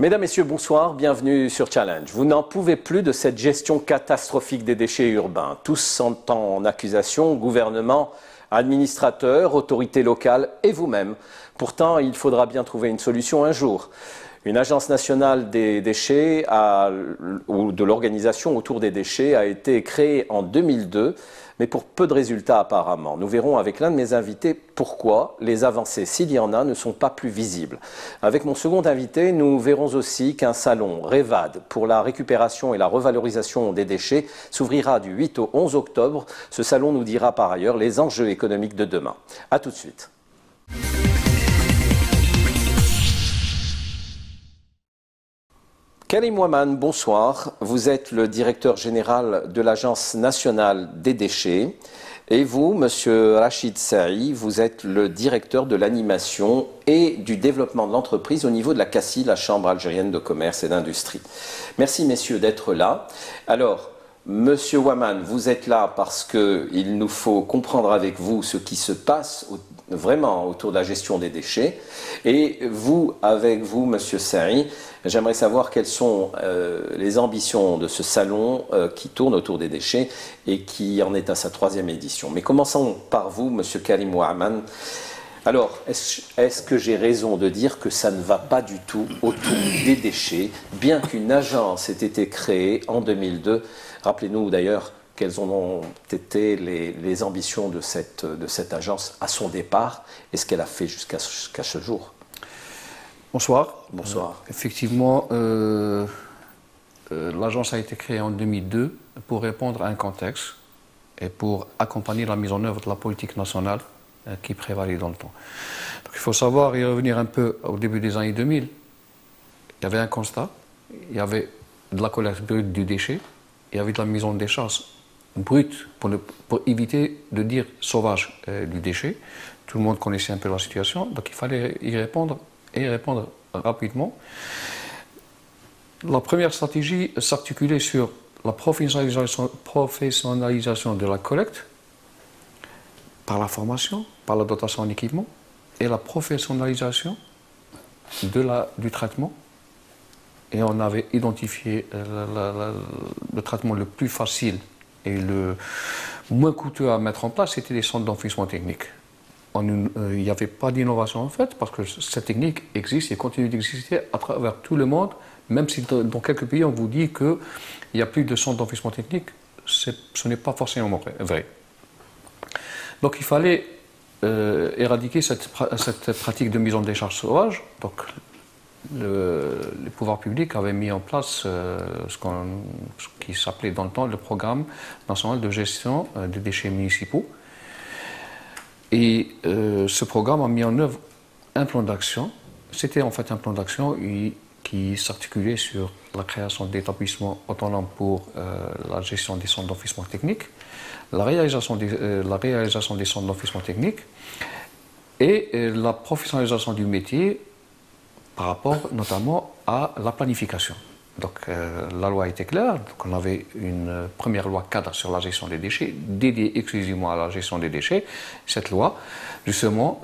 Mesdames, Messieurs, bonsoir, bienvenue sur Challenge. Vous n'en pouvez plus de cette gestion catastrophique des déchets urbains. Tous sont en accusation, gouvernement, administrateurs, autorités locales et vous-même. Pourtant, il faudra bien trouver une solution un jour. Une agence nationale des déchets ou de l'organisation autour des déchets a été créée en 2002, mais pour peu de résultats apparemment. Nous verrons avec l'un de mes invités pourquoi les avancées, s'il y en a, ne sont pas plus visibles. Avec mon second invité, nous verrons aussi qu'un salon REVAD pour la récupération et la revalorisation des déchets s'ouvrira du 8 au 11 octobre. Ce salon nous dira par ailleurs les enjeux économiques de demain. A tout de suite. Karim Ouaman, bonsoir. Vous êtes le directeur général de l'Agence nationale des déchets. Et vous, monsieur Rachid Saï, vous êtes le directeur de l'animation et du développement de l'entreprise au niveau de la CACI, la Chambre algérienne de commerce et d'industrie. Merci, messieurs, d'être là. Alors, monsieur Ouaman, vous êtes là parce qu'il nous faut comprendre avec vous ce qui se passe vraiment autour de la gestion des déchets. Et vous, avec vous, monsieur Saï, j'aimerais savoir quelles sont les ambitions de ce salon qui tourne autour des déchets et qui en est à sa 3e édition. Mais commençons par vous, monsieur Karim Ouaman. Alors, est-ce que j'ai raison de dire que ça ne va pas du tout autour des déchets, bien qu'une agence ait été créée en 2002? Rappelez-nous d'ailleurs quelles ont été les ambitions de cette agence à son départ et ce qu'elle a fait jusqu'à ce jour. Bonsoir. Bonsoir. Effectivement, l'agence a été créée en 2002 pour répondre à un contexte et pour accompagner la mise en œuvre de la politique nationale qui prévalait dans le temps. Donc, il faut savoir et revenir un peu au début des années 2000. Il y avait un constat, il y avait de la collecte brute du déchet, il y avait de la mise en décharge brute pour éviter de dire sauvage du déchet. Tout le monde connaissait un peu la situation, donc il fallait y répondre et répondre rapidement. La première stratégie s'articulait sur la professionnalisation de la collecte, par la formation, par la dotation en équipement, et la professionnalisation du traitement. Et on avait identifié le traitement le plus facile et le moins coûteux à mettre en place, c'était les centres d'enfouissement technique. Il n'y avait pas d'innovation en fait, parce que cette technique existe et continue d'exister à travers tout le monde, même si dans quelques pays on vous dit qu'il n'y a plus de centres d'enfouissement technique, ce n'est pas forcément vrai. Donc il fallait éradiquer cette pratique de mise en décharge sauvage. Donc les pouvoirs publics avaient mis en place ce qui s'appelait dans le temps le programme national de gestion des déchets municipaux. Et ce programme a mis en œuvre un plan d'action. C'était en fait un plan d'action qui s'articulait sur la création d'établissements autonomes pour la gestion des centres d'enfouissement technique, la réalisation des centres d'enfouissement technique et la professionnalisation du métier par rapport notamment à la planification. Donc la loi était claire, donc on avait une première loi cadre sur la gestion des déchets, dédiée exclusivement à la gestion des déchets. Cette loi, justement,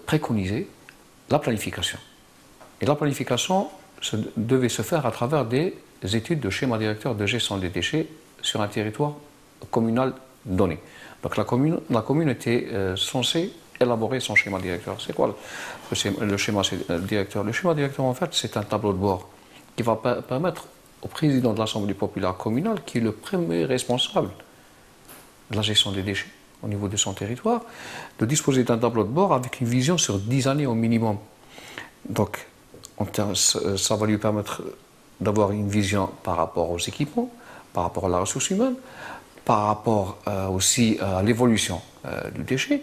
préconisait la planification. Et la planification devait se faire à travers des études de schéma directeur de gestion des déchets sur un territoire communal donné. Donc la commune était censée élaborer son schéma directeur. C'est quoi le schéma directeur? Le schéma directeur, en fait, c'est un tableau de bord qui va permettre au président de l'Assemblée populaire communale, qui est le premier responsable de la gestion des déchets au niveau de son territoire, de disposer d'un tableau de bord avec une vision sur 10 années au minimum. Donc, ça va lui permettre d'avoir une vision par rapport aux équipements, par rapport à la ressource humaine, par rapport aussi à l'évolution du déchet,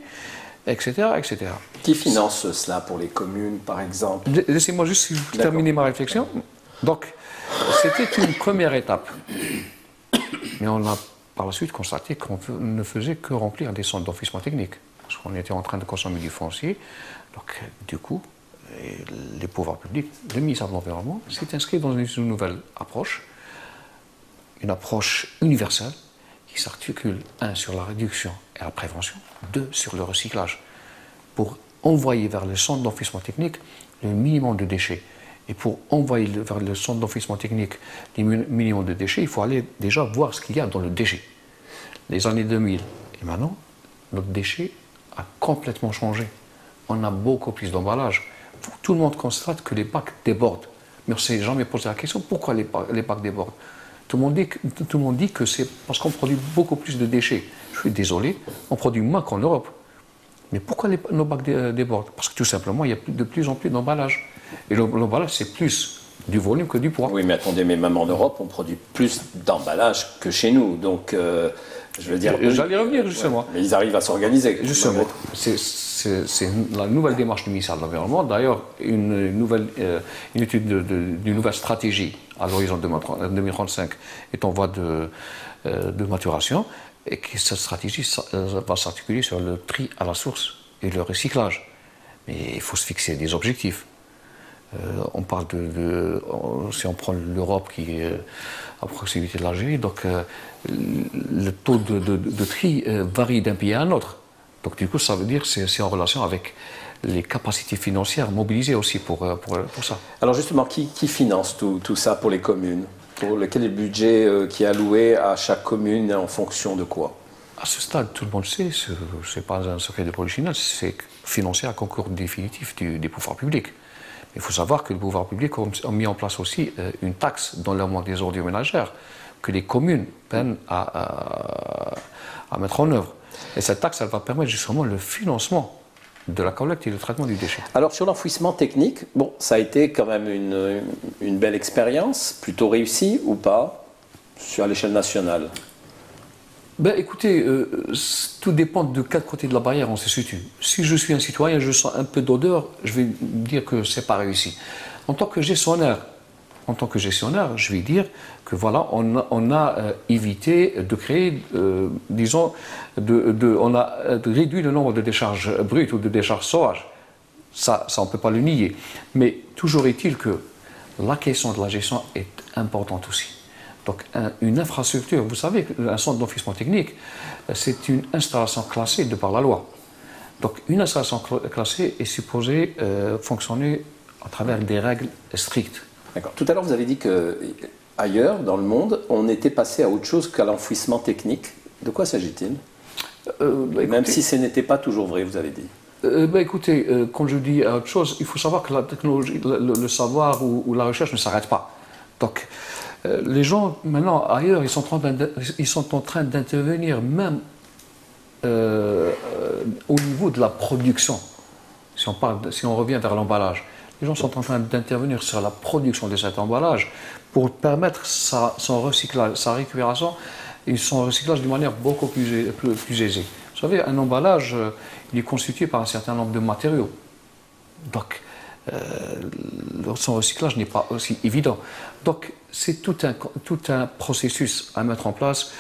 etc., etc. Qui finance cela pour les communes, par exemple? Laissez-moi juste terminer ma réflexion. Donc, c'était une première étape. Mais on a par la suite constaté qu'on ne faisait que remplir des centres d'enfouissement technique. Parce qu'on était en train de consommer du foncier. Donc, du coup, les pouvoirs publics, le ministère de l'Environnement, s'est inscrit dans une nouvelle approche. Une approche universelle qui s'articule, 1, sur la réduction et la prévention, 2, sur le recyclage, pour envoyer vers les centres d'enfouissement technique le minimum de déchets Et pour envoyer vers le centre d'enfouissement technique des millions de déchets, il faut aller déjà voir ce qu'il y a dans le déchet. Les années 2000 et maintenant, notre déchet a complètement changé. On a beaucoup plus d'emballage. Tout le monde constate que les bacs débordent. Mais on ne s'est jamais posé la question pourquoi les bacs débordent. Tout le monde dit que c'est parce qu'on produit beaucoup plus de déchets. Je suis désolé, on produit moins qu'en Europe. Mais pourquoi nos bacs débordent? Parce que tout simplement, il y a de plus en plus d'emballage. Et l'emballage, c'est plus du volume que du poids. Oui, mais attendez, mais même en Europe, on produit plus d'emballage que chez nous. Donc, je veux dire... J'allais revenir, justement. Ouais, mais ils arrivent à s'organiser. Justement, c'est la nouvelle démarche du ministère de l'Environnement. D'ailleurs, une étude d'une nouvelle stratégie à l'horizon 2035 est en voie de maturation. Et que cette stratégie va s'articuler sur le tri à la source et le recyclage. Mais il faut se fixer des objectifs. On parle si on prend l'Europe qui est à proximité de l'Algérie, donc le taux de tri varie d'un pays à un autre. Donc du coup, ça veut dire que c'est en relation avec les capacités financières mobilisées aussi pour ça. Alors justement, qui finance tout ça pour les communes? Quel est le budget qui est alloué à chaque commune en fonction de quoi? À ce stade, tout le monde sait, ce n'est pas un secret de polichinelle, c'est financé à concours définitif des pouvoirs publics. Il faut savoir que les pouvoirs publics ont mis en place aussi une taxe dans l'enlèvement des ordures ménagères que les communes peinent à mettre en œuvre. Et cette taxe, elle va permettre justement le financement de la collecte et le traitement du déchet. Alors sur l'enfouissement technique, bon, ça a été quand même une belle expérience, plutôt réussie ou pas, à l'échelle nationale? Ben, écoutez, tout dépend de quel côté de la barrière on se situe. Si je suis un citoyen, je sens un peu d'odeur, je vais dire que c'est pas réussi. En tant que gestionnaire, je vais dire que voilà, on a évité de créer, disons, on a réduit le nombre de décharges brutes ou de décharges sauvages. Ça on ne peut pas le nier. Mais toujours est-il que la question de la gestion est importante aussi. Donc une infrastructure, vous savez qu'un centre d'enfouissement technique, c'est une installation classée de par la loi. Donc une installation classée est supposée fonctionner à travers des règles strictes. D'accord. Tout à l'heure, vous avez dit qu'ailleurs, dans le monde, on était passé à autre chose qu'à l'enfouissement technique. De quoi s'agit-il? Même si ce n'était pas toujours vrai, vous avez dit. Écoutez, quand je dis autre chose, il faut savoir que la technologie, le savoir ou la recherche ne s'arrête pas. Donc, les gens, maintenant, ailleurs, ils sont en train d'intervenir même au niveau de la production. Si on revient vers l'emballage, les gens sont en train d'intervenir sur la production de cet emballage pour permettre son recyclage, sa récupération et son recyclage d'une manière beaucoup plus aisée. Vous savez, un emballage, il est constitué par un certain nombre de matériaux. Donc, son recyclage n'est pas aussi évident. Donc, c'est tout un processus à mettre en place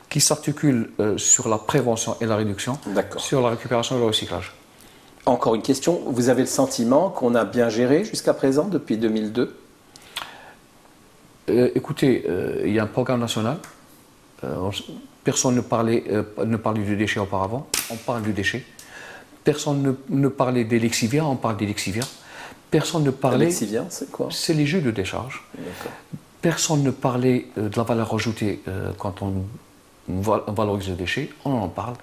qui s'articule sur la prévention et la réduction, sur la récupération et le recyclage. Encore une question, vous avez le sentiment qu'on a bien géré jusqu'à présent, depuis 2002? Écoutez, il y a un programme national. Personne ne parlait du déchet auparavant. On parle du déchet. Personne ne parlait des lexiviens. On parle des lexiviens. Personne ne parlait... Les lexiviens, c'est quoi? C'est les jus de décharge. Personne ne parlait de la valeur ajoutée quand on valorise le déchet. On en parle.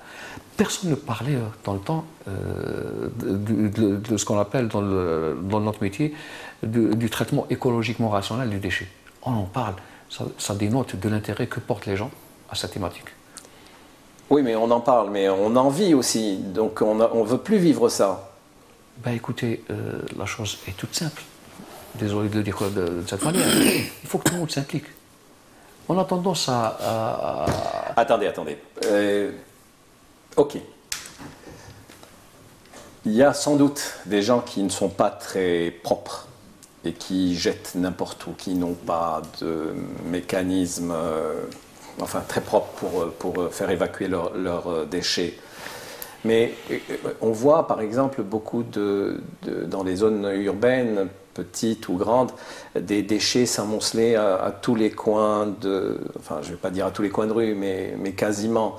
Personne ne parlait dans le temps de ce qu'on appelle dans notre métier du traitement écologiquement rationnel du déchet. On en parle. Ça dénote de l'intérêt que portent les gens à cette thématique. Oui, mais on en parle, mais on en vit aussi. Donc on ne veut plus vivre ça. Ben écoutez, la chose est toute simple. Désolé de le dire de cette manière. Il faut que tout le monde s'implique. On a tendance à... Attendez. Ok. Il y a sans doute des gens qui ne sont pas très propres et qui jettent n'importe où, qui n'ont pas de mécanisme très propre pour faire évacuer leurs déchets. Mais on voit par exemple beaucoup dans les zones urbaines, petites ou grandes, des déchets s'amonceler à tous les coins je ne vais pas dire à tous les coins de rue, mais quasiment.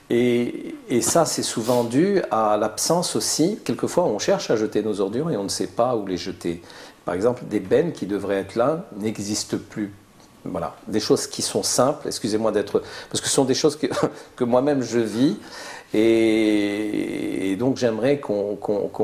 Et ça, c'est souvent dû à l'absence aussi. Quelquefois, on cherche à jeter nos ordures et on ne sait pas où les jeter. par exemple, des bennes qui devraient être là n'existent plus. Voilà, des choses qui sont simples, excusez-moi d'être... Parce que ce sont des choses que moi-même je vis, et donc j'aimerais qu'on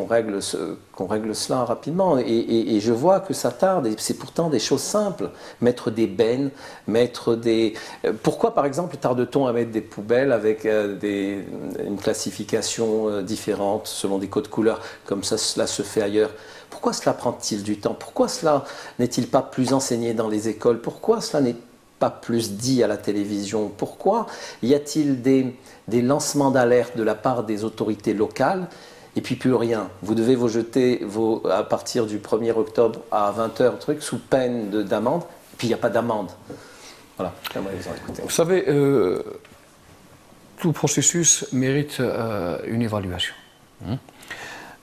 règle cela rapidement. Et je vois que ça tarde, et c'est pourtant des choses simples. Mettre des bennes, mettre des... Pourquoi, par exemple, tarde-t-on à mettre des poubelles avec une classification différente, selon des codes couleurs, comme ça cela se fait ailleurs? Pourquoi cela prend-il du temps? Pourquoi cela n'est-il pas plus enseigné dans les écoles? Pourquoi cela n'est pas plus dit à la télévision? Pourquoi y a-t-il des lancements d'alerte de la part des autorités locales et puis plus rien? Vous devez vous jeter à partir du 1er octobre à 20h, sous peine d'amende, et puis il n'y a pas d'amende. Voilà, j'aimerais vous en écouter. Vous savez, tout processus mérite une évaluation.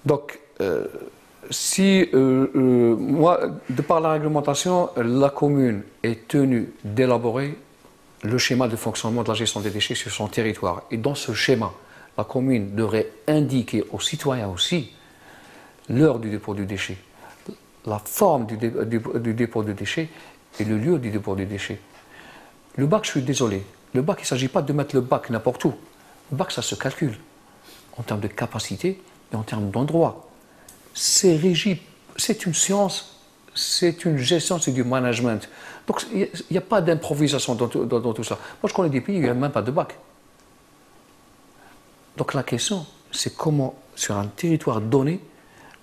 Donc, si, moi, de par la réglementation, la commune est tenue d'élaborer le schéma de fonctionnement de la gestion des déchets sur son territoire. Et dans ce schéma, la commune devrait indiquer aux citoyens aussi l'heure du dépôt du déchet, la forme du dépôt du déchet et le lieu du dépôt du déchet. Le bac, je suis désolé, le bac, il ne s'agit pas de mettre le bac n'importe où. Le bac, ça se calcule en termes de capacité et en termes d'endroit. C'est régi, c'est une science, c'est une gestion, c'est du management. Donc il n'y a pas d'improvisation dans tout ça. Moi je connais des pays où il n'y a même pas de bac. Donc la question, c'est comment, sur un territoire donné,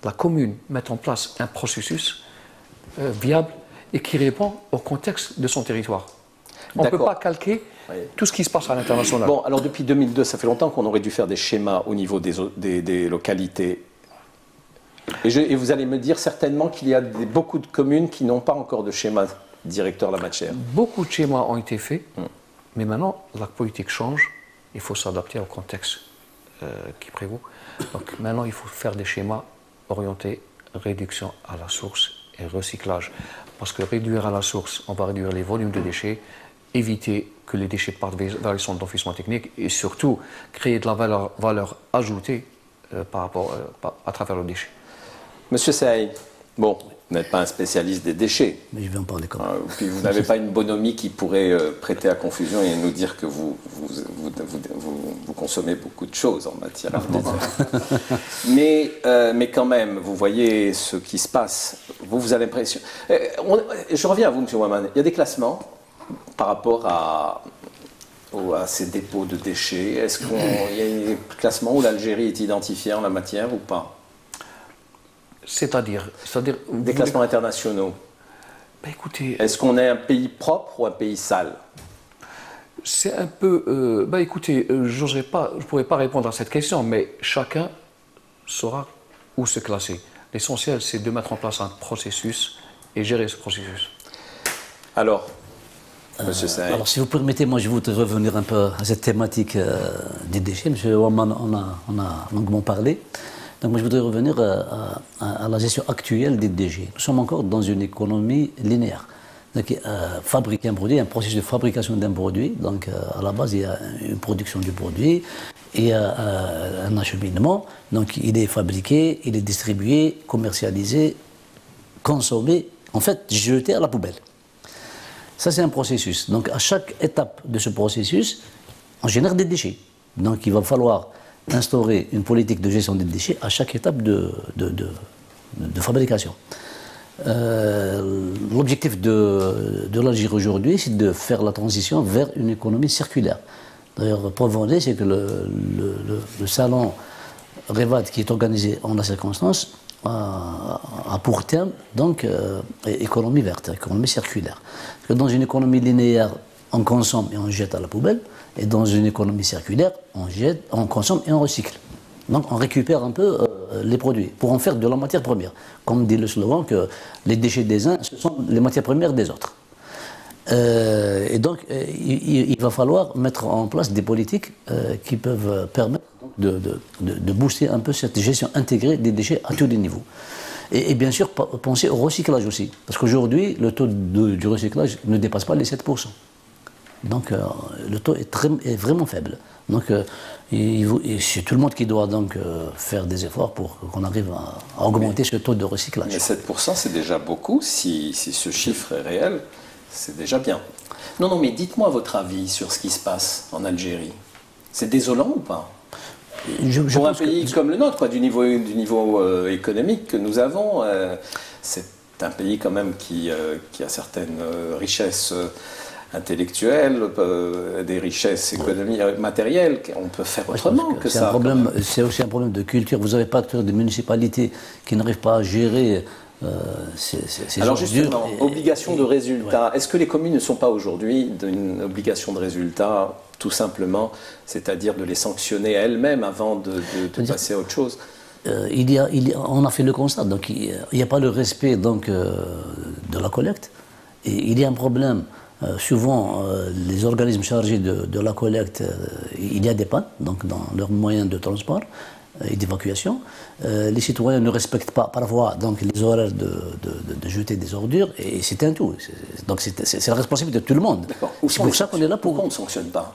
la commune met en place un processus viable et qui répond au contexte de son territoire. On ne peut pas calquer tout ce qui se passe à l'international. Bon, alors depuis 2002, ça fait longtemps qu'on aurait dû faire des schémas au niveau des localités. Et vous allez me dire certainement qu'il y a beaucoup de communes qui n'ont pas encore de schéma directeur la matière. Beaucoup de schémas ont été faits, mais maintenant la politique change, il faut s'adapter au contexte qui prévaut. Donc maintenant il faut faire des schémas orientés réduction à la source et recyclage. Parce que réduire à la source, on va réduire les volumes de déchets, éviter que les déchets partent vers les centres d'enfouissement technique et surtout créer de la valeur ajoutée à travers le déchet. Monsieur Saï, bon, vous n'êtes pas un spécialiste des déchets. Mais je vais en parler quand même. Puis vous n'avez pas une bonhomie qui pourrait prêter à confusion et nous dire que vous consommez beaucoup de choses en matière artisanale. Mais quand même, vous voyez ce qui se passe. Vous avez l'impression... Je reviens à vous, monsieur Ouamane. Il y a des classements par rapport à ces dépôts de déchets. Est-ce qu'il y a des classements où l'Algérie est identifiée en la matière ou pas? C'est-à-dire des classements internationaux. Ben écoutez, est-ce qu'on est un pays propre ou un pays sale? C'est un peu... écoutez, je ne pourrais pas répondre à cette question, mais chacun saura où se classer. L'essentiel, c'est de mettre en place un processus et gérer ce processus. Alors, monsieur Saïd. Alors, si vous permettez, moi, je voudrais revenir un peu à cette thématique des déchets. Monsieur Ouamane en a longuement parlé. Donc, moi, je voudrais revenir à la gestion actuelle des déchets. Nous sommes encore dans une économie linéaire. Donc, fabriquer un produit, un processus de fabrication d'un produit. Donc, à la base, il y a une production du produit et un acheminement. Donc, il est fabriqué, il est distribué, commercialisé, consommé, en fait, jeté à la poubelle. Ça, c'est un processus. Donc, à chaque étape de ce processus, on génère des déchets. Donc, il va falloir instaurer une politique de gestion des déchets à chaque étape de fabrication. L'objectif de l'Algérie aujourd'hui, c'est de faire la transition vers une économie circulaire. D'ailleurs, preuve en est, c'est que le salon REVAD qui est organisé en la circonstance a pour terme donc économie verte, économie circulaire. Parce que dans une économie linéaire, on consomme et on jette à la poubelle, et dans une économie circulaire, on consomme et on recycle. Donc on récupère un peu les produits pour en faire de la matière première. Comme dit le slogan, que les déchets des uns, ce sont les matières premières des autres. Et donc il va falloir mettre en place des politiques qui peuvent permettre de booster un peu cette gestion intégrée des déchets à tous les niveaux. Et bien sûr, penser au recyclage aussi. Parce qu'aujourd'hui, le taux du recyclage ne dépasse pas les 7%. Donc le taux est vraiment faible. Donc c'est tout le monde qui doit donc faire des efforts pour qu'on arrive à augmenter ce taux de recyclage. Mais 7%, c'est déjà beaucoup. Si ce chiffre est réel, c'est déjà bien. Non, non, mais dites-moi votre avis sur ce qui se passe en Algérie. C'est désolant ou pas? Pour un pays comme le nôtre, quoi, du niveau économique que nous avons, c'est un pays quand même qui a certaines richesses intellectuelles, des richesses économiques, matérielles. On peut faire autrement que ça. C'est aussi un problème de culture. Vous n'avez pas de municipalité qui n'arrive pas à gérer ces Alors ordures. justement, obligation de résultat. Ouais. Est-ce que les communes ne sont pas aujourd'hui d'une obligation de résultat, tout simplement, c'est-à-dire de les sanctionner elles-mêmes avant de passer à autre chose? On a fait le constat, donc il n'y a pas le respect donc, de la collecte. Et il y a un problème. Souvent, les organismes chargés de la collecte, il y a des pannes donc dans leurs moyens de transport et d'évacuation. Les citoyens ne respectent pas parfois donc, les horaires de jeter des ordures, et c'est un tout. Donc c'est la responsabilité de tout le monde. C'est pour ça qu'on est là pour... Pourquoi on ne sanctionne pas?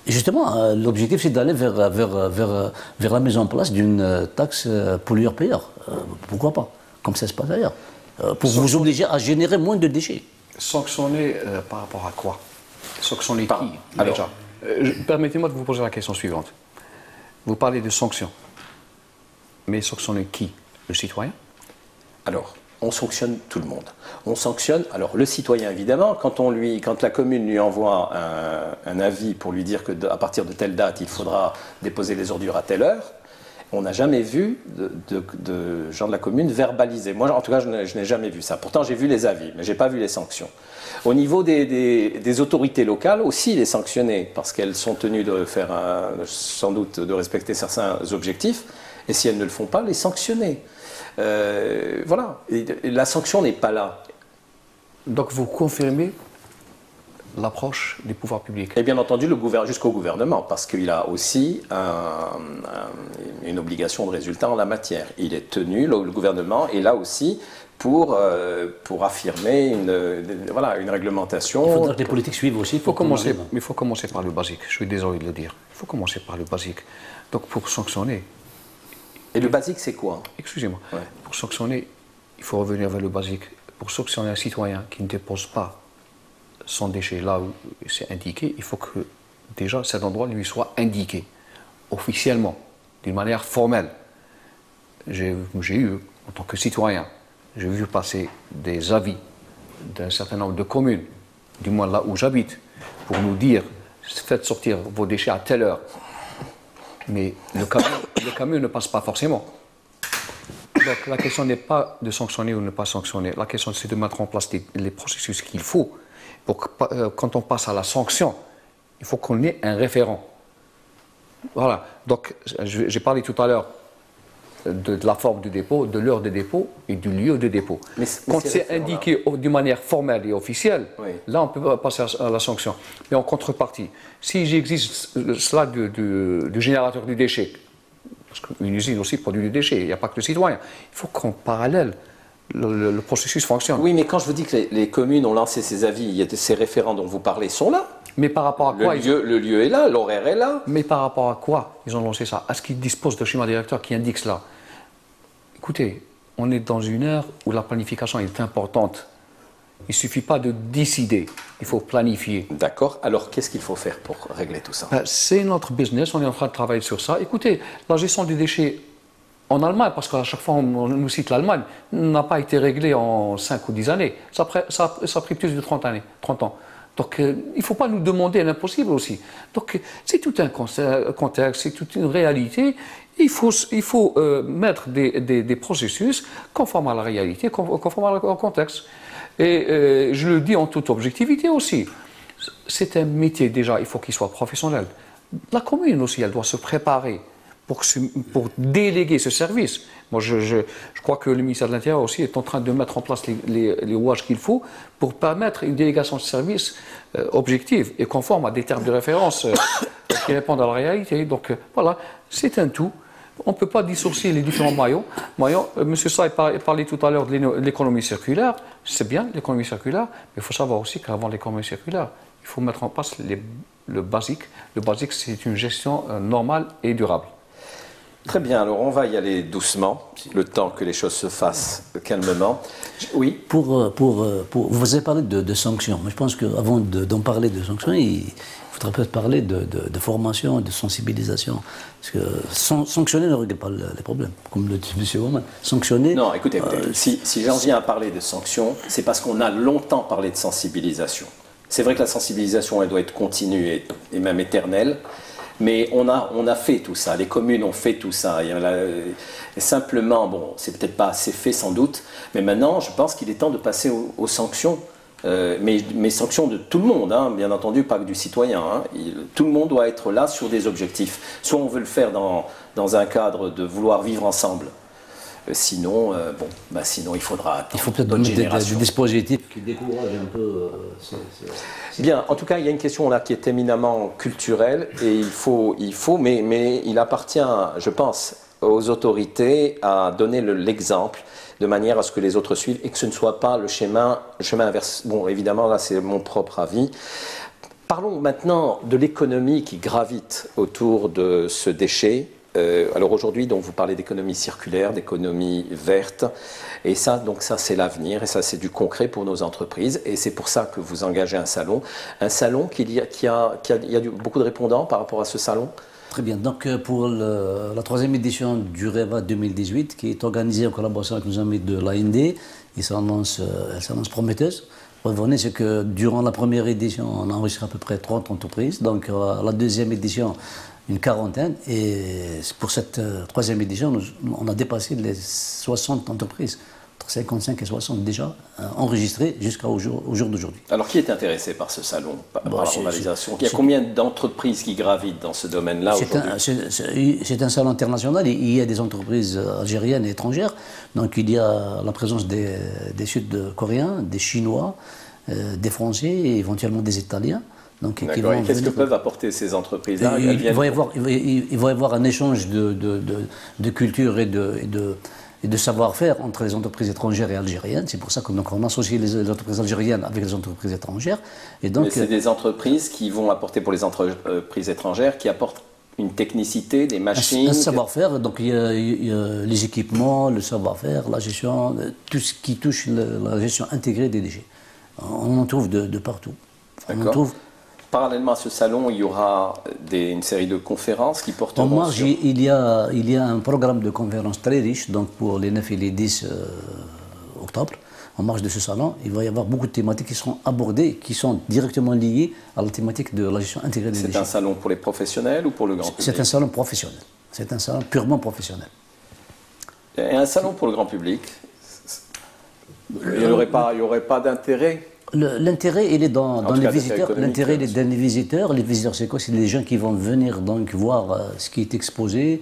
Et justement, l'objectif c'est d'aller vers la mise en place d'une taxe pollueur-payeur. Pourquoi pas? Comme ça se passe ailleurs. Pour vous obliger à générer moins de déchets. Sanctionner par rapport à quoi? Sanctionner qui? Alors, permettez-moi de vous poser la question suivante. Vous parlez de sanctions. Mais sanctionner qui? Le citoyen? Alors, on sanctionne tout le monde. On sanctionne, alors le citoyen évidemment, quand la commune lui envoie un avis pour lui dire qu'à partir de telle date, il faudra déposer les ordures à telle heure, on n'a jamais vu de gens de la commune verbaliser. Moi, en tout cas, je n'ai jamais vu ça. Pourtant, j'ai vu les avis, mais je n'ai pas vu les sanctions. Au niveau des autorités locales, aussi les sanctionner, parce qu'elles sont tenues de faire, sans doute, de respecter certains objectifs, et si elles ne le font pas, les sanctionner. Voilà. Et la sanction n'est pas là. Donc, vous confirmez l'approche des pouvoirs publics? Et bien entendu, jusqu'au gouvernement, parce qu'il a aussi une obligation de résultat en la matière. Il est tenu, le gouvernement est là aussi pour affirmer une réglementation. Il faudra que les politiques suivent aussi. Il faut commencer par le basique, je suis désolé de le dire. Il faut commencer par le basique. Donc pour sanctionner... Et le basique, c'est quoi? Excusez-moi. Ouais. Pour sanctionner, il faut revenir vers le basique. Pour sanctionner un citoyen qui ne dépose pas son déchet là où c'est indiqué, il faut que déjà cet endroit lui soit indiqué officiellement, d'une manière formelle. J'ai eu, en tant que citoyen, j'ai vu passer des avis d'un certain nombre de communes, du moins là où j'habite, pour nous dire faites sortir vos déchets à telle heure. Mais le camion ne passe pas forcément. Donc la question n'est pas de sanctionner ou ne pas sanctionner. La question c'est de mettre en place les processus qu'il faut. Pour que, quand on passe à la sanction, il faut qu'on ait un référent. Voilà. Donc j'ai parlé tout à l'heure de la forme du dépôt, de l'heure de dépôt et du lieu de dépôt. Quand c'est indiqué d'une manière formelle et officielle, oui, là on peut passer à la sanction. Mais en contrepartie, si j'existe cela du générateur du déchet, parce qu'une usine aussi produit du déchet, il n'y a pas que le citoyen, il faut qu'en parallèle, le processus fonctionne. Oui, mais quand je vous dis que les communes ont lancé ces avis, ces référents dont vous parlez sont là. Mais par rapport à quoi le lieu est là, l'horaire est là. Mais par rapport à quoi ils ont lancé ça? Est-ce qu'ils disposent de schéma directeur qui indique cela? Écoutez, on est dans une ère où la planification est importante. Il ne suffit pas de décider, il faut planifier. D'accord. Alors, qu'est-ce qu'il faut faire pour régler tout ça? C'est notre business, on est en train de travailler sur ça. Écoutez, la gestion des déchets en Allemagne, parce qu'à chaque fois on nous cite l'Allemagne, n'a pas été réglée en 5 ou 10 années. Ça a pris plus de 30 ans. Donc, il ne faut pas nous demander l'impossible aussi. Donc, c'est tout un contexte, c'est toute une réalité. Il faut mettre des processus conformes à la réalité, conformes au contexte. Et je le dis en toute objectivité aussi. C'est un métier déjà, il faut qu'il soit professionnel. La commune aussi, elle doit se préparer pour déléguer ce service. Moi, je crois que le ministère de l'Intérieur aussi est en train de mettre en place les rouages qu'il faut pour permettre une délégation de service objective et conforme à des termes de référence qui répondent à la réalité. Donc voilà, c'est un tout. On ne peut pas dissocier les différents maillons. M. Saïd parlait tout à l'heure de l'économie circulaire. C'est bien l'économie circulaire, mais il faut savoir aussi qu'avant l'économie circulaire, il il faut mettre en place le basique. Le basique, c'est une gestion normale et durable. Très bien, alors on va y aller doucement, le temps que les choses se fassent calmement. Oui. Vous avez parlé de sanctions. Mais je pense qu'avant d'en parler de sanctions, il faudrait peut-être parler de formation, de sensibilisation. Parce que sanctionner ne règle pas les problèmes, comme le dit M. Oman. Sanctionner... Non, écoutez, si j'en viens à parler de sanctions, c'est parce qu'on a longtemps parlé de sensibilisation. C'est vrai que la sensibilisation, elle doit être continue et même éternelle. Mais on a fait tout ça, les communes ont fait tout ça. Et simplement, bon, c'est peut-être pas assez fait sans doute, mais maintenant, je pense qu'il est temps de passer aux sanctions. Mais sanctions de tout le monde, hein, bien entendu, pas que du citoyen. Hein. Tout le monde doit être là sur des objectifs. Soit on veut le faire dans un cadre de vouloir vivre ensemble. Sinon, sinon il faudra. Il faut peut-être donner des dispositifs qui découragent un peu. Bien, en tout cas, il y a une question là qui est éminemment culturelle et il faut, mais il appartient, je pense, aux autorités à donner l'exemple de manière à ce que les autres suivent et que ce ne soit pas le chemin inverse. Bon, évidemment, là, c'est mon propre avis. Parlons maintenant de l'économie qui gravite autour de ce déchet. Alors aujourd'hui, donc, vous parlez d'économie circulaire, d'économie verte, et ça c'est l'avenir, et ça c'est du concret pour nos entreprises, et c'est pour ça que vous engagez un salon il y a beaucoup de répondants par rapport à ce salon. Très bien, donc pour la 3e édition du REVA 2018, qui est organisée en collaboration avec nos amis de l'AND, elle s'annonce prometteuse. Revenez, c'est que durant la première édition, on a enregistré à peu près 30 entreprises, donc la 2e édition, une quarantaine, et pour cette 3e édition, on a dépassé les 60 entreprises, entre 55 et 60 déjà enregistrées jusqu'au jour d'aujourd'hui. Alors qui est intéressé par ce salon, par la formalisation? Il y a combien d'entreprises qui gravitent dans ce domaine-là aujourd'hui? C'est un salon international, il y a des entreprises algériennes et étrangères, donc il y a la présence des Sud-Coréens, des Chinois, des Français et éventuellement des Italiens. D'accord. Et qu'est-ce que peuvent apporter ces entreprises-là? Il va y avoir un échange de culture et de savoir-faire entre les entreprises étrangères et algériennes. C'est pour ça qu'on associe les entreprises algériennes avec les entreprises étrangères. Et donc, mais c'est des entreprises qui vont apporter pour les entreprises étrangères, qui apportent une technicité, des machines... Un savoir-faire, donc il y a les équipements, le savoir-faire, la gestion, tout ce qui touche la gestion intégrée des déchets. On en trouve de partout. On en trouve... Parallèlement à ce salon, il y aura une série de conférences qui porteront en marge, il y a un programme de conférences très riche, donc pour les 9 et les 10 octobre. En marge de ce salon, il va y avoir beaucoup de thématiques qui seront abordées, qui sont directement liées à la thématique de la gestion intégrée des déchets. C'est un salon pour les professionnels ou pour le grand public? C'est un salon professionnel. C'est un salon purement professionnel. Et un salon pour le grand public, il n'y aurait pas d'intérêt? L'intérêt, il est dans les visiteurs. L'intérêt, il est dans les visiteurs. Les visiteurs, c'est quoi? C'est les gens qui vont venir donc voir ce qui est exposé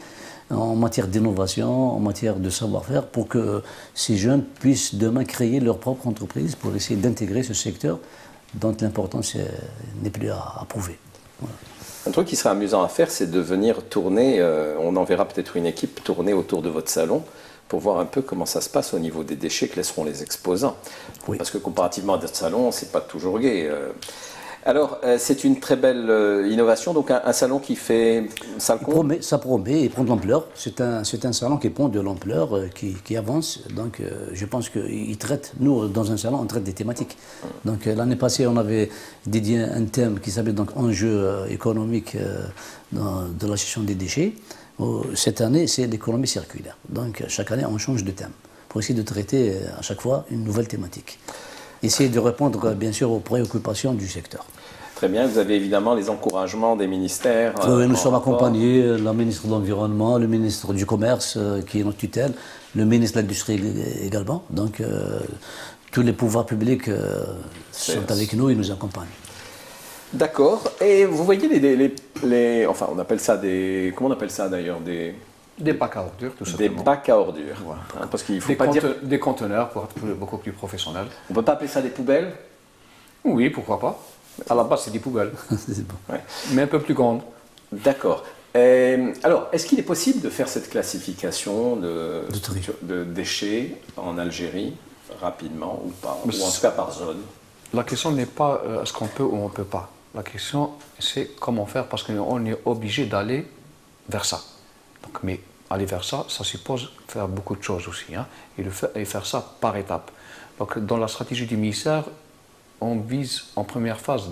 en matière d'innovation, en matière de savoir-faire, pour que ces jeunes puissent demain créer leur propre entreprise pour essayer d'intégrer ce secteur dont l'importance n'est plus à prouver. Voilà. Un truc qui serait amusant à faire, c'est de venir tourner, on enverra peut-être une équipe tourner autour de votre salon, pour voir un peu comment ça se passe au niveau des déchets que laisseront les exposants. Oui. Parce que comparativement à d'autres salons, c'est pas toujours gai. Alors, c'est une très belle innovation, donc un salon qui fait... Ça promet et prend de l'ampleur. C'est un salon qui prend de l'ampleur, qui avance. Donc, je pense qu'il traite, nous, dans un salon, on traite des thématiques. Donc, l'année passée, on avait dédié un thème qui s'appelle donc enjeux économiques de la gestion des déchets. Cette année, c'est l'économie circulaire. Donc, chaque année, on change de thème pour essayer de traiter à chaque fois une nouvelle thématique. Essayer de répondre, bien sûr, aux préoccupations du secteur. Très bien. Vous avez évidemment les encouragements des ministères. Nous sommes accompagnés, la ministre de l'Environnement, le ministre du Commerce, qui est notre tutelle, le ministre de l'Industrie également. Donc, tous les pouvoirs publics sont avec nous et nous accompagnent. D'accord. Et vous voyez enfin, on appelle ça des... Comment on appelle ça d'ailleurs? Des bacs à ordures, tout simplement. Des bacs à ordures. Voilà. Hein, parce qu'il faut pas dire... Des conteneurs pour être beaucoup plus professionnel. On ne peut pas appeler ça des poubelles? Oui, pourquoi pas. À la base, c'est des poubelles. C'est bon. Ouais. Mais un peu plus grandes. D'accord. Alors, est-ce qu'il est possible de faire cette classification de déchets en Algérie rapidement ou pas? Ou en tout cas par zone? La question n'est pas est-ce qu'on peut ou on ne peut pas. La question, c'est comment faire, parce qu'on est obligé d'aller vers ça. Donc, mais aller vers ça, ça suppose faire beaucoup de choses aussi, hein, et faire ça par étapes. Donc, dans la stratégie du ministère, on vise en première phase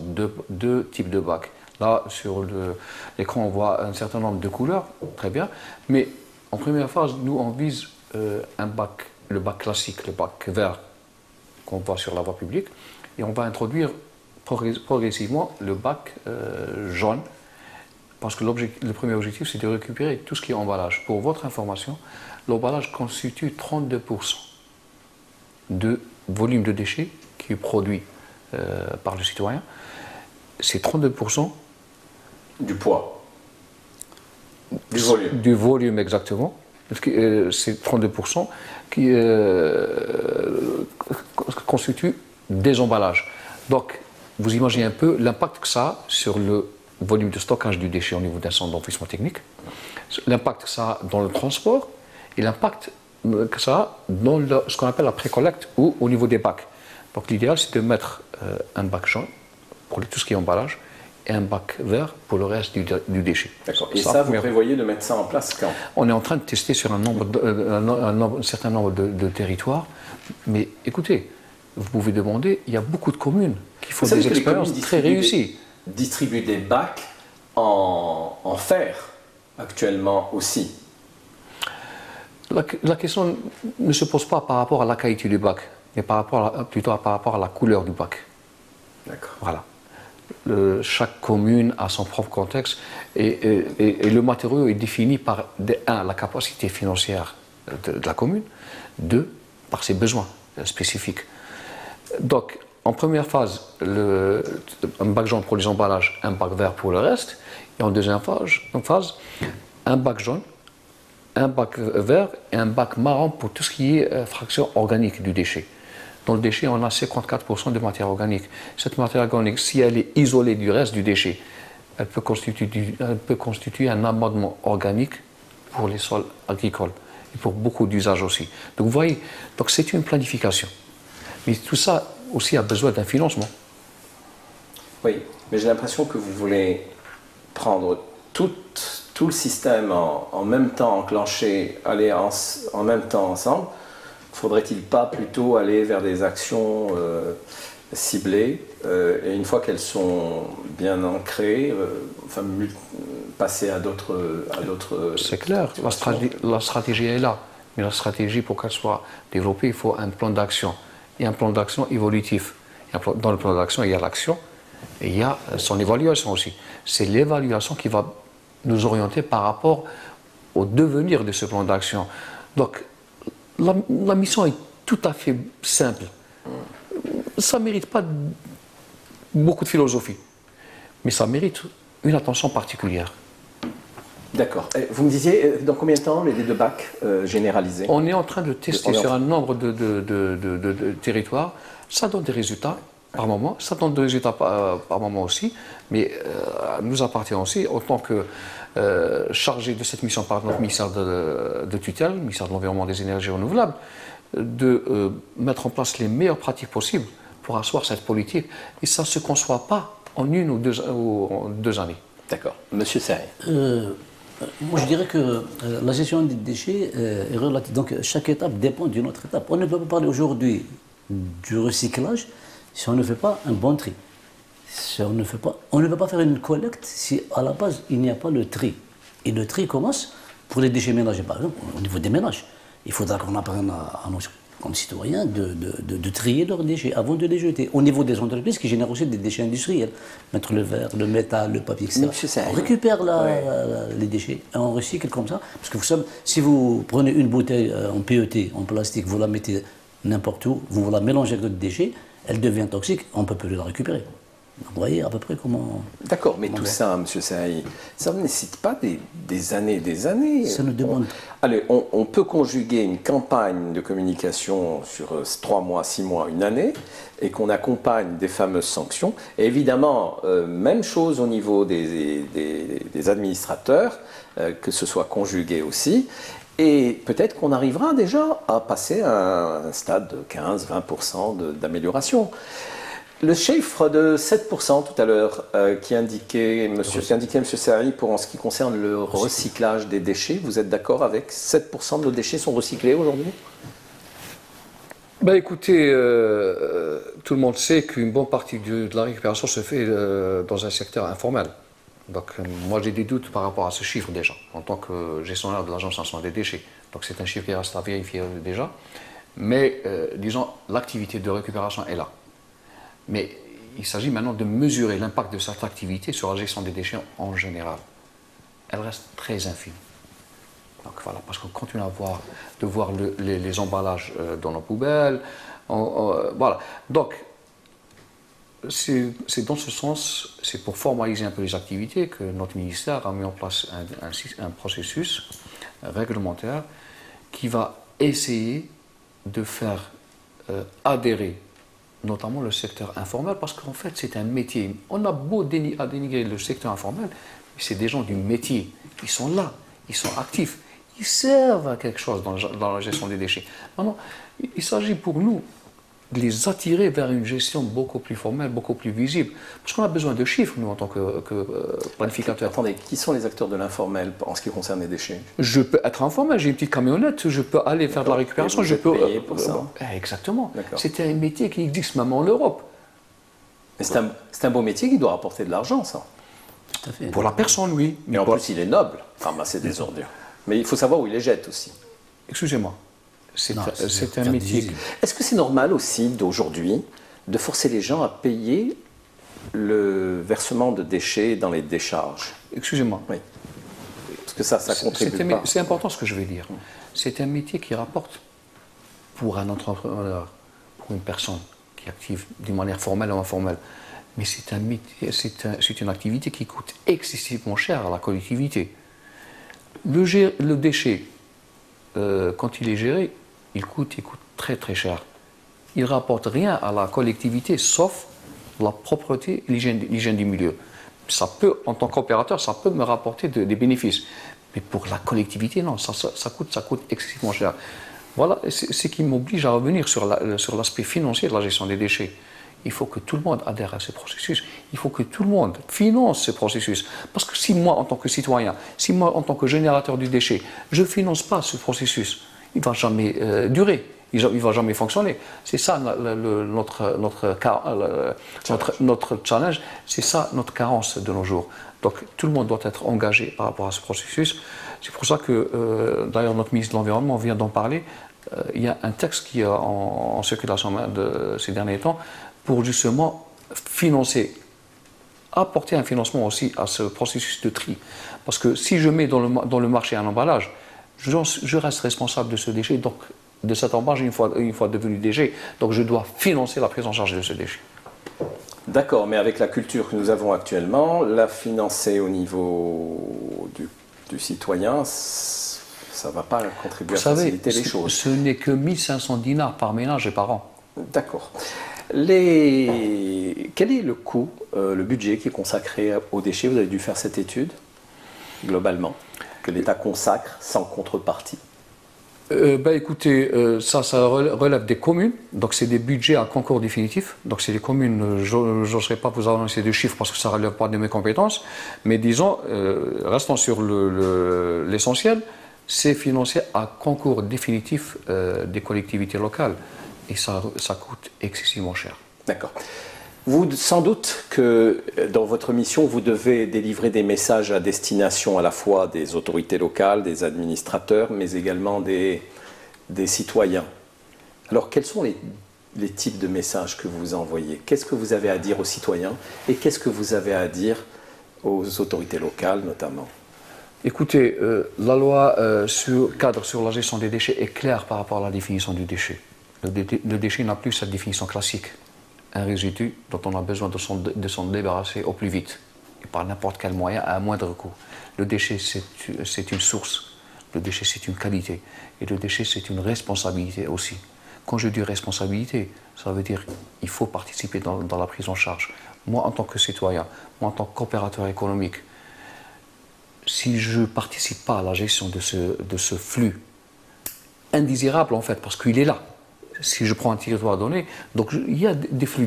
deux types de bacs. Là, sur l'écran, on voit un certain nombre de couleurs, très bien, mais en première phase, nous, on vise un bac, le bac classique, le bac vert qu'on voit sur la voie publique, et on va introduire progressivement le bac jaune, parce que le premier objectif, c'est de récupérer tout ce qui est emballage. Pour votre information, l'emballage constitue 32% de volume de déchets qui est produit par le citoyen. C'est 32% du poids, du volume. Du volume, exactement. C'est 32% qui constitue des emballages. Donc, vous imaginez un peu l'impact que ça a sur le volume de stockage du déchet au niveau d'un centre d'enfouissement technique, l'impact que ça a dans le transport et l'impact que ça a dans ce qu'on appelle la pré-collecte ou au niveau des bacs. Donc, l'idéal, c'est de mettre un bac jaune pour tout ce qui est emballage et un bac vert pour le reste du déchet. D'accord. Et ça, vous prévoyez de mettre ça en place quand? On est en train de tester sur un certain nombre de territoires. Mais écoutez, vous pouvez demander, il y a beaucoup de communes qui font des expériences très réussies. Distribuent des bacs en fer actuellement aussi. La question ne se pose pas par rapport à la qualité du bac, mais plutôt par rapport à la couleur du bac. D'accord. Voilà. Chaque commune a son propre contexte et le matériau est défini par, la capacité financière de la commune, 2, par ses besoins spécifiques. Donc, en première phase, un bac jaune pour les emballages, un bac vert pour le reste, et en deuxième phase, un bac jaune, un bac vert et un bac marron pour tout ce qui est fraction organique du déchet. Dans le déchet, on a 54% de matière organique. Cette matière organique, si elle est isolée du reste du déchet, elle peut constituer un amendement organique pour les sols agricoles et pour beaucoup d'usages aussi. Donc vous voyez, c'est une planification. Mais tout ça aussi a besoin d'un financement. Oui, mais j'ai l'impression que vous voulez prendre tout le système en même temps, enclencher, aller en même temps ensemble. Faudrait-il pas plutôt aller vers des actions ciblées et une fois qu'elles sont bien ancrées, passer à d'autres. C'est clair, la stratégie est là. Mais la stratégie, pour qu'elle soit développée, il faut un plan d'action. Et un plan d'action évolutif. Dans le plan d'action, il y a l'action et il y a son évaluation aussi. C'est l'évaluation qui va nous orienter par rapport au devenir de ce plan d'action. Donc, la mission est tout à fait simple. Ça ne mérite pas beaucoup de philosophie, mais ça mérite une attention particulière. D'accord. Vous me disiez, dans combien de temps les deux bacs généralisés? On est en train de tester sur un nombre de territoires. Ça donne des résultats par moment, ça donne des résultats par moment aussi, mais nous appartient aussi, en tant que chargé de cette mission par notre ministère de tutelle, le ministère de l'Environnement et des Énergies Renouvelables, de mettre en place les meilleures pratiques possibles pour asseoir cette politique. Et ça ne se conçoit pas en une ou deux années. D'accord. Monsieur Serré. Moi, je dirais que la gestion des déchets est relative. Donc, chaque étape dépend d'une autre étape. On ne peut pas parler aujourd'hui du recyclage si on ne fait pas un bon tri. Si on ne peut pas faire une collecte si à la base il n'y a pas le tri. Et le tri commence pour les déchets ménagers, par exemple, au niveau des ménages. Il faudra qu'on apprenne à nos comme citoyens de trier leurs déchets avant de les jeter. Au niveau des entreprises qui génèrent aussi des déchets industriels, mettre le verre, le métal, le papier, etc. On récupère les déchets et on recycle comme ça. Parce que vous savez, si vous prenez une bouteille en PET, en plastique, vous la mettez n'importe où, vous la mélangez avec d'autres déchets, elle devient toxique, on ne peut plus la récupérer. Vous voyez à peu près comment... D'accord, mais tout ça, M. Saï, ça ne nécessite pas des années et des années. Ça nous demande... Allez, on peut conjuguer une campagne de communication sur 3 mois, 6 mois, une année, et qu'on accompagne des fameuses sanctions. Et évidemment, même chose au niveau des administrateurs, que ce soit conjugué aussi. Et peut-être qu'on arrivera déjà à passer à un stade de 15-20% d'amélioration. Le chiffre de 7% tout à l'heure qui indiquait M. Saï pour en ce qui concerne le recyclage des déchets, vous êtes d'accord avec 7% de nos déchets sont recyclés aujourd'hui? Ben écoutez, tout le monde sait qu'une bonne partie de la récupération se fait dans un secteur informel. Donc moi j'ai des doutes par rapport à ce chiffre déjà, en tant que gestionnaire de l'Agence nationale des déchets. Donc c'est un chiffre qui reste à vérifier déjà. Mais disons, l'activité de récupération est là. Mais il s'agit maintenant de mesurer l'impact de cette activité sur la gestion des déchets en général. Elle reste très infime. Donc voilà, parce qu'on continue de voir les emballages dans nos poubelles. Voilà. Donc, c'est dans ce sens, c'est pour formaliser un peu les activités que notre ministère a mis en place un processus réglementaire qui va essayer de faire adhérer notamment le secteur informel, parce qu'en fait c'est un métier. On a beau dénigrer le secteur informel, mais c'est des gens du métier. Ils sont là, ils sont actifs, ils servent à quelque chose dans la gestion des déchets. Maintenant, il s'agit pour nous de les attirer vers une gestion beaucoup plus formelle, beaucoup plus visible. Parce qu'on a besoin de chiffres, nous, en tant que planificateurs. Attendez, qui sont les acteurs de l'informel en ce qui concerne les déchets? Je peux être informel, j'ai une petite camionnette, je peux aller faire de la récupération. Je peux payer pour ça. Exactement. C'est un métier qui existe même en Europe. Mais c'est un beau métier qui doit rapporter de l'argent, ça. Tout à fait. Pour la personne, oui. Mais en plus, il est noble. Enfin, c'est des ordures. Mais il faut savoir où il les jette aussi. Excusez-moi. C'est un métier. Est-ce que c'est normal aussi d'aujourd'hui de forcer les gens à payer le versement de déchets dans les décharges? Excusez-moi. Oui. Parce que ça contribue pas. C'est important ce que je vais dire. C'est un métier qui rapporte pour un entrepreneur, pour une personne qui est active d'une manière formelle ou informelle. Mais c'est une activité qui coûte excessivement cher à la collectivité. Le déchet, quand il est géré, il coûte très très cher. Il ne rapporte rien à la collectivité, sauf la propreté et l'hygiène du milieu. Ça peut, en tant qu'opérateur, ça peut me rapporter des bénéfices. Mais pour la collectivité, non, ça coûte excessivement cher. Voilà ce qui m'oblige à revenir sur l'aspect financier de la gestion des déchets. Il faut que tout le monde adhère à ce processus. Il faut que tout le monde finance ce processus. Parce que si moi, en tant que citoyen, si moi, en tant que générateur du déchet, je ne finance pas ce processus, il ne va jamais durer, il ne va jamais fonctionner. C'est ça notre challenge, c'est ça notre carence de nos jours. Donc tout le monde doit être engagé par rapport à ce processus. C'est pour ça que, d'ailleurs, notre ministre de l'Environnement vient d'en parler. Il y a un texte qui est en circulation ces derniers temps pour justement financer, apporter un financement aussi à ce processus de tri. Parce que si je mets dans le marché un emballage, je reste responsable de ce déchet, donc de cet emballage une fois devenu déchet, donc je dois financer la prise en charge de ce déchet. D'accord, mais avec la culture que nous avons actuellement, la financer au niveau du citoyen, ça ne va pas contribuer à faciliter les choses. Ce n'est que 1500 dinars par ménage et par an. D'accord. Quel est le coût, le budget qui est consacré aux déchets? Vous avez dû faire cette étude, globalement, que l'État consacre sans contrepartie. Écoutez, ça relève des communes, donc c'est des budgets à concours définitif. Donc c'est les communes, je n'oserais pas vous annoncer de chiffres parce que ça ne relève pas de mes compétences, mais disons, restons sur l'essentiel, c'est financé à concours définitif des collectivités locales. Et ça coûte excessivement cher. D'accord. Sans doute que dans votre mission, vous devez délivrer des messages à destination à la fois des autorités locales, des administrateurs, mais également des citoyens. Alors, quels sont les types de messages que vous envoyez? Qu'est-ce que vous avez à dire aux citoyens et qu'est-ce que vous avez à dire aux autorités locales, notamment? Écoutez, la loi cadre sur la gestion des déchets est claire par rapport à la définition du déchet. Le déchet n'a plus cette définition classique. Un résidu dont on a besoin de s'en débarrasser au plus vite, et par n'importe quel moyen, à un moindre coût. Le déchet, c'est une source. Le déchet, c'est une qualité. Et le déchet, c'est une responsabilité aussi. Quand je dis responsabilité, ça veut dire qu'il faut participer dans la prise en charge. Moi, en tant que citoyen, moi, en tant qu'opérateur économique, si je ne participe pas à la gestion de ce flux indésirable, en fait, parce qu'il est là, si je prends un territoire donné, donc il y a des flux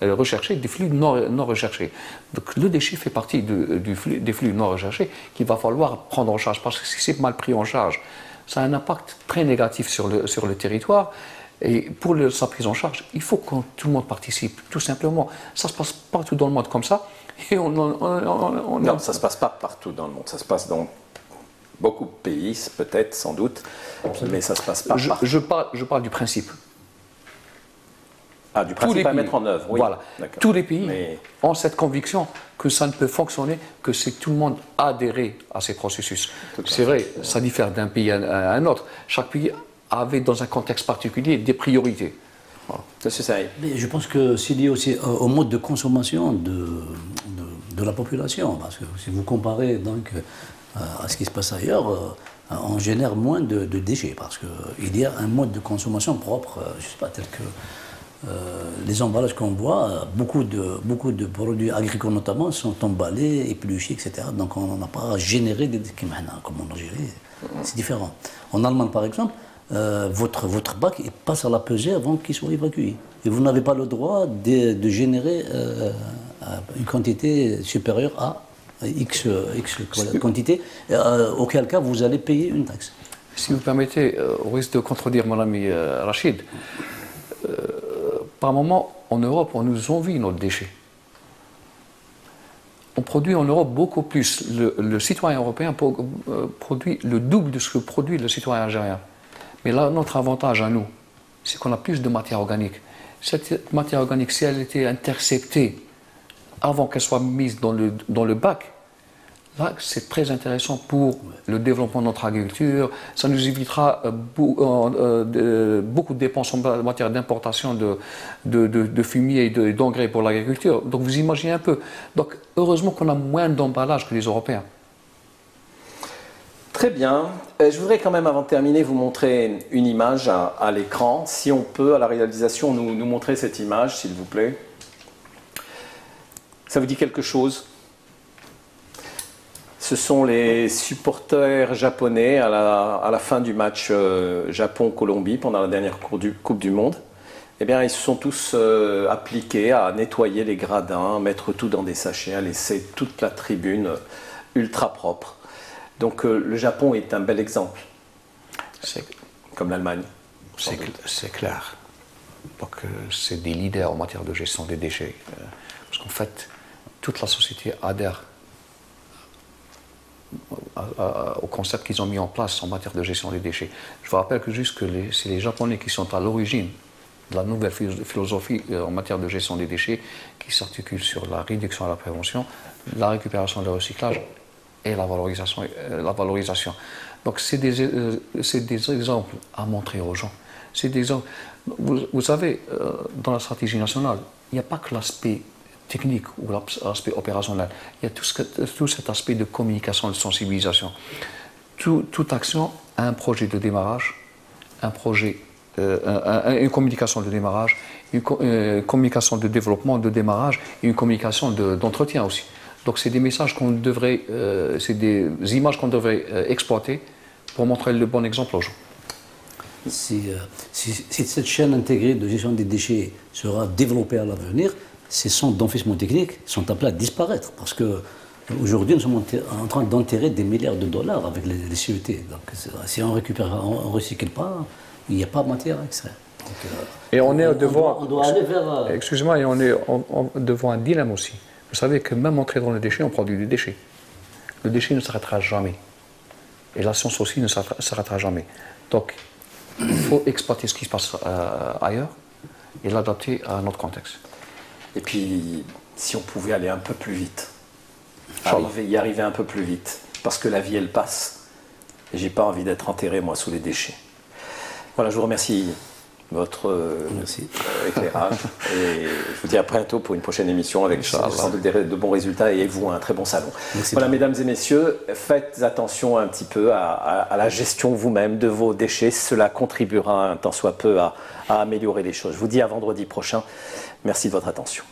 recherchés, des flux non recherchés. Donc le déchet fait partie des flux non recherchés qu'il va falloir prendre en charge, parce que si c'est mal pris en charge, ça a un impact très négatif sur le territoire. Et pour sa prise en charge, il faut que tout le monde participe, tout simplement. Ça se passe partout dans le monde comme ça. Et non, ça ne se passe pas partout dans le monde. Ça se passe dans beaucoup de pays, peut-être, sans doute, mais ça ne se passe pas partout. Je parle du principe. Ah, du principe à mettre en œuvre, oui. Voilà. Tous les pays ont cette conviction que ça ne peut fonctionner que si tout le monde adhère à ces processus. C'est vrai, ça diffère d'un pays à un autre. Chaque pays avait, dans un contexte particulier, des priorités. Voilà. Monsieur Saïd. Mais je pense que c'est lié aussi au mode de consommation de la population. Parce que si vous comparez donc à ce qui se passe ailleurs, on génère moins de déchets. Parce qu'il y a un mode de consommation propre, je ne sais pas, tel que les emballages qu'on voit, beaucoup de produits agricoles notamment sont emballés, épluchés, etc. Donc on n'a pas généré des déchets. Comme on a géré, c'est différent. En Allemagne, par exemple, votre bac il passe à la pesée avant qu'il soit évacué. Et vous n'avez pas le droit de générer une quantité supérieure à X quantité, auquel cas vous allez payer une taxe. Si vous permettez, au risque de contredire mon ami Rachid, par moment, en Europe, on nous envie nos déchets. On produit en Europe beaucoup plus. Le citoyen européen produit le double de ce que produit le citoyen algérien. Mais là, notre avantage à nous, c'est qu'on a plus de matière organique. Cette matière organique, si elle était interceptée avant qu'elle soit mise dans le bac, là, c'est très intéressant pour le développement de notre agriculture. Ça nous évitera beaucoup de dépenses en matière d'importation de fumier et d'engrais pour l'agriculture. Donc vous imaginez un peu. Donc heureusement qu'on a moins d'emballage que les Européens. Très bien. Je voudrais quand même, avant de terminer, vous montrer une image à l'écran. Si on peut, à la réalisation, nous montrer cette image, s'il vous plaît. Ça vous dit quelque chose? Ce sont les supporters japonais à la fin du match Japon-Colombie, pendant la dernière Coupe du Monde. Eh bien, ils se sont tous appliqués à nettoyer les gradins, à mettre tout dans des sachets, à laisser toute la tribune ultra propre. Donc le Japon est un bel exemple, comme l'Allemagne. C'est clair. Donc c'est des leaders en matière de gestion des déchets. Parce qu'en fait, toute la société adhère au concept qu'ils ont mis en place en matière de gestion des déchets. Je vous rappelle que c'est les Japonais qui sont à l'origine de la nouvelle philosophie en matière de gestion des déchets qui s'articule sur la réduction et la prévention, la récupération et le recyclage et la valorisation. Donc c'est des exemples à montrer aux gens. C'est des exemples. Vous savez, dans la stratégie nationale, il n'y a pas que l'aspect technique ou l'aspect opérationnel. Il y a tout cet aspect de communication, de sensibilisation. Toute action a un projet de démarrage, une communication de démarrage, une communication de développement, de démarrage et une communication d'entretien aussi. Donc c'est des messages c'est des images qu'on devrait exploiter pour montrer le bon exemple aux gens. Si cette chaîne intégrée de gestion des déchets sera développée à l'avenir, ces centres d'enfouissement technique sont appelés à disparaître parce qu'aujourd'hui nous sommes en train d'enterrer des milliards de dollars avec les CET. Donc si on ne recycle pas, il n'y a pas de matière à extraire. Et on est devant. On doit aller vers. Excusez-moi, et on est devant un dilemme aussi. Vous savez que même entré dans le déchet, on produit du déchet. Le déchet ne s'arrêtera jamais. Et la science aussi ne s'arrêtera jamais. Donc, il faut exploiter ce qui se passe ailleurs et l'adapter à notre contexte. Et puis, si on pouvait aller un peu plus vite, y arriver un peu plus vite, parce que la vie, elle passe. Et j'ai pas envie d'être enterré, moi, sous les déchets. Voilà, je vous remercie votre éclairage. Et je vous dis à bientôt pour une prochaine émission avec sans doute de bons résultats et vous un très bon salon. Merci voilà, beaucoup. mesdames et messieurs, faites attention un petit peu à la gestion vous-même de vos déchets. Cela contribuera un tant soit peu à améliorer les choses. Je vous dis à vendredi prochain. Merci de votre attention.